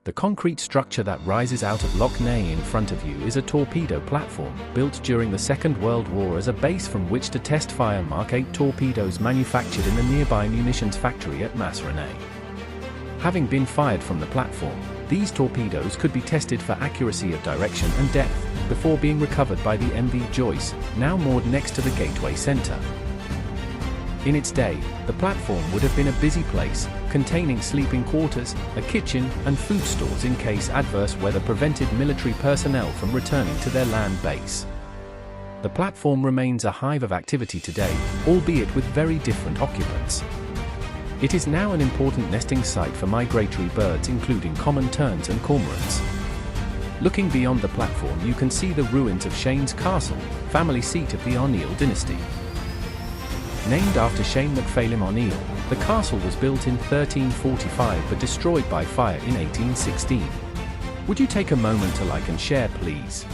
The concrete structure that rises out of Lough in front of you is a torpedo platform, built during the Second World War as a base from which to test fire Mark 8 torpedoes manufactured in the nearby munitions factory at n.ireland. Having been fired from the platform, these torpedoes could be tested for accuracy of direction and depth, before being recovered by the MV Joyce, now moored next to the Gateway Centre. In its day, the platform would have been a busy place, containing sleeping quarters, a kitchen, and food stores in case adverse weather prevented military personnel from returning to their land base. The platform remains a hive of activity today, albeit with very different occupants. It is now an important nesting site for migratory birds including common terns and cormorants. Looking beyond the platform you can see the ruins of Shane's Castle, family seat of the n.ireland dynasty. Named after Shane MacPhailem O'Neill, the castle was built in 1345 but destroyed by fire in 1816. Would you take a moment to like and share please?